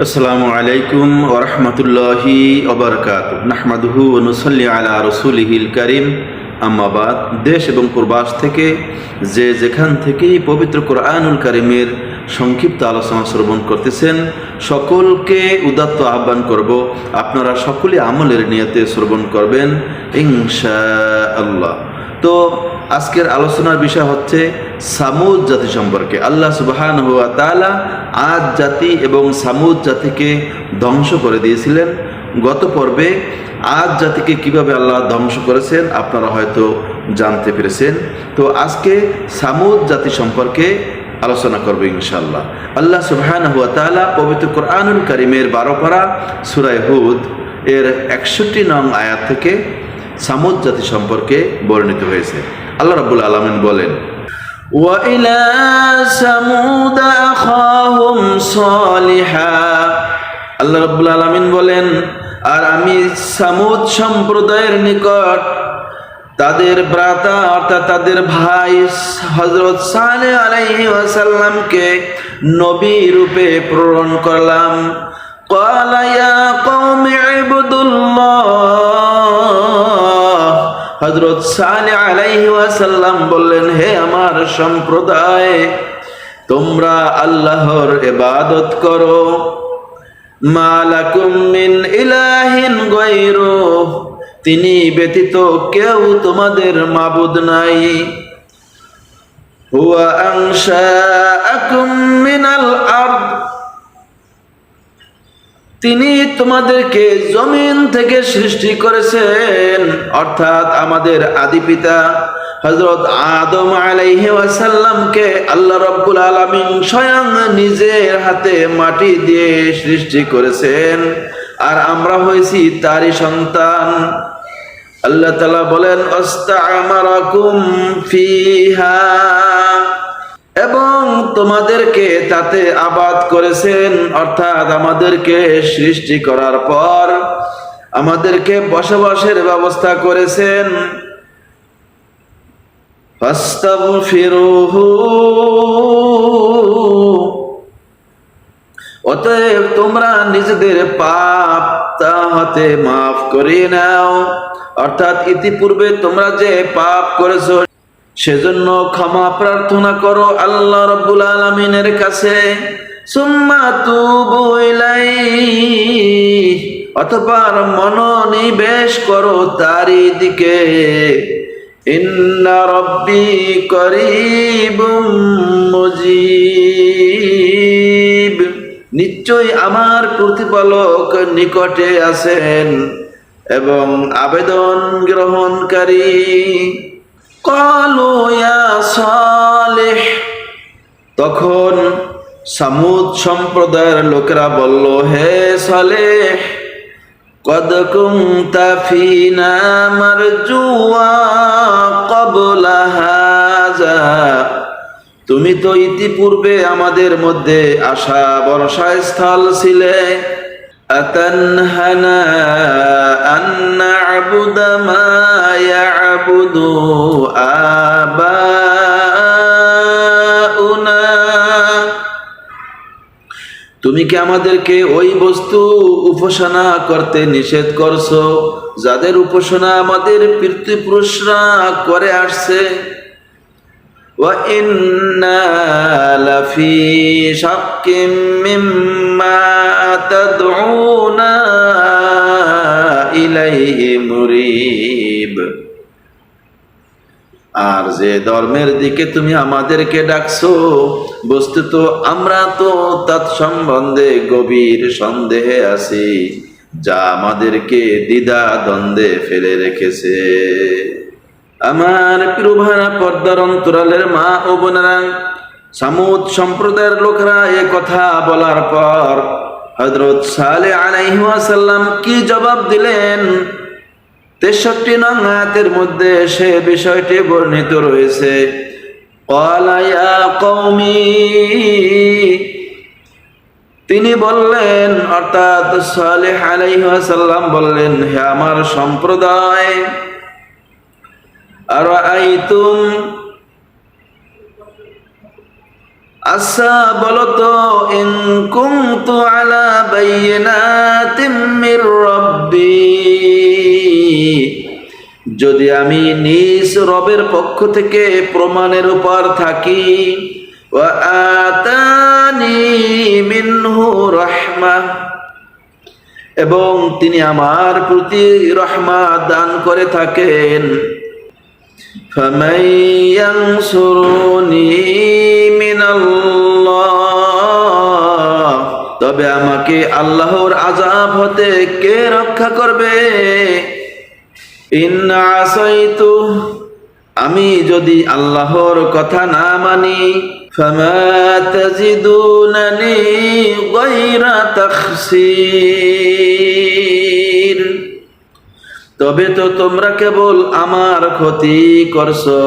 আসসালামু আলাইকুম ওয়া রাহমাতুল্লাহি ওয়া বারাকাতুহু নাহমাদুহু ওয়া নুসাল্লি আলা রাসূলিহিল কারীম আম্মা বাদ। দেশ এবং প্রবাস থেকে যে যেখান থেকেই পবিত্র কোরআনুল কারীমের সংক্ষিপ্ত আলোচনা শ্রবণ করতেছেন সকলকে উদাত্ত আহ্বান করব, আপনারা সকলে আমলের নিয়তে শ্রবণ করবেন ইনশাআল্লাহ। তো আজকের আলোচনার বিষয় হচ্ছে সামুদ জাতি সম্পর্কে। আল্লাহ সুবহানাহু ওয়া তাআলা আদ জাতি এবং সামুদ জাতিকে ধ্বংস করে দিয়েছিলেন। গত পর্বে আদ জাতিকে কিভাবে আল্লাহ ধ্বংস করেছেন আপনারা হয়তো জানতে পেরেছেন। তো আজকে সামুদ জাতি সম্পর্কে আলোচনা করব ইনশাআল্লাহ। আল্লাহ সুবহানাহু ওয়া তাআলা পবিত্র কোরআনুল কারীমের 12 পারা সূরা হুদ এর 61 নং আয়াত থেকে সামুদ জাতি সম্পর্কে বর্ণিত হয়েছে। আল্লাহ রাব্বুল আলামিন বলেন, وَإِلَى ثَمُودَ أَخَاهُمْ صَالِحًا। আল্লাহ রাব্বুল আলামিন বলেন, আর আমি সামুদ সম্প্রদায়ের নিকট তাদের ভ্রাতা অর্থাৎ তাদের ভাই হযরত সালেহ আলাইহি ওয়াসাল্লামকে নবী রূপে প্রেরণ করলাম। قَالَ يَا قَوْمِ اعْبُدُوا اللَّهَ। হযরত সালেহ আলাইহি ওয়াসাল্লাম বললেন, হে আমার সম্প্রদায়, তোমরা আল্লাহর ইবাদত করো। মা লাকুম মিন ইলাহিন গায়রুহ, তিনি ব্যতীত কেউ তোমাদের মাবুদ নাই। হুয়া আনশাআকুম মিনাল আরদ, তিনি তোমাদেরকে জমিন থেকে সৃষ্টি করেছেন, অর্থাৎ আমাদের আদি পিতা হযরত আদম আলাইহি ওয়াসাল্লামকে আল্লাহ রাব্বুল আলামিন স্বয়ং নিজের হাতে মাটি দিয়ে সৃষ্টি করেছেন, আর আমরা হয়েছি তারই সন্তান। আল্লাহ তাআলা বলেন, আস্তা'মারাকুম ফিহা, এবং তোমাদেরকে তাতে আবাদ করেছেন, অর্থাৎ আমাদেরকে সৃষ্টি করার পর আমাদেরকে বসবাসের ব্যবস্থা করেছেন। ফাস্তাগফিরুহু, অতএব তোমরা নিজেদের পাপ তা হতে মাফ করে নাও, অর্থাৎ ইতিপূর্বে তোমরা যে পাপ করেছো সেজন্য ক্ষমা প্রার্থনা করো আল্লাহ রাব্বুল আলামিনের কাছে। সুম্মা তুবু ইলাইহি, অতঃপর মনোনিবেশ করো তারই দিকে। ইন্না রাব্বি করিবুম মুজিব, নিশ্চয় আমার প্রতিপালক নিকটে আছেন এবং আবেদন গ্রহণকারী। ক্বালু ইয়া সালেহ, তখন সামুদ সম্প্রদায়ের লোকেরা বলল, হে সালেহ, কদ কুনতা ফিনা মারজুয়া ক্বাবলা হাযা, তুমি তো ইতিপূর্বে আমাদের মধ্যে আশা ভরসার স্থল ছিলে। আতানহানা আন না'বুদা মা ইয়া'বুদু আবাউনা, তুমি কি আমাদেরকে ওই বস্তু উপাসনা করতে নিষেধ করছো যাদের উপাসনা আমাদের পিতৃপুরুষরা করে আসছে। ওয়া ইন্না লাফি শাক্কিম মিম্মা তাদউনা ইলাইহি মুরিব, আর যে ধর্মের দিকে তুমি আমাদেরকে ডাকছো বস্তুত আমরা তো তৎ সম্বন্ধে গভীর সন্দেহে আছি, যা আমাদেরকে দ্বিধা দ্বন্দ্বে ফেলে রেখেছে। আমার প্রিয় ভাইরা, পর্দার অন্তরালের মা ও বোনেরা, সামুদ সম্প্রদায়ের লোকেরা এ কথা বলার পর হযরত সালেহ আলাইহি ওয়াসাল্লাম কি জবাব দিলেন 63 নং আয়াতের মধ্যে সে বিষয়টি বর্ণিত রয়েছে। ক্বালা ইয়া কওমি, তিনি বললেন, অর্থাৎ সালেহ আলাইহি ওয়াসাল্লাম বললেন, হে আমার সম্প্রদায়, আরাআইতুম, আচ্ছা বলো তো, ইন কুনতু আলা বাইয়িনাতিম মির রাব্বি, যদি আমি নিজ রবের পক্ষ থেকে প্রমাণের উপর থাকি, ওয়া আতানি মিনহু রাহমাহ, এবং তিনি আমার প্রতি রহমত দান করে থাকেন, ফামান ইয়ানসুরুনি মিনাল্লাহ, তবে আমাকে আল্লাহর আযাব হতে কে রক্ষা করবে? ইন আসাইতু, আমি যদি আল্লাহর কথা না মানি, ফামা তাজিদুনানি গায়রা তাখসীর, তবে তো তোমরা কেবল আমার ক্ষতি করছো,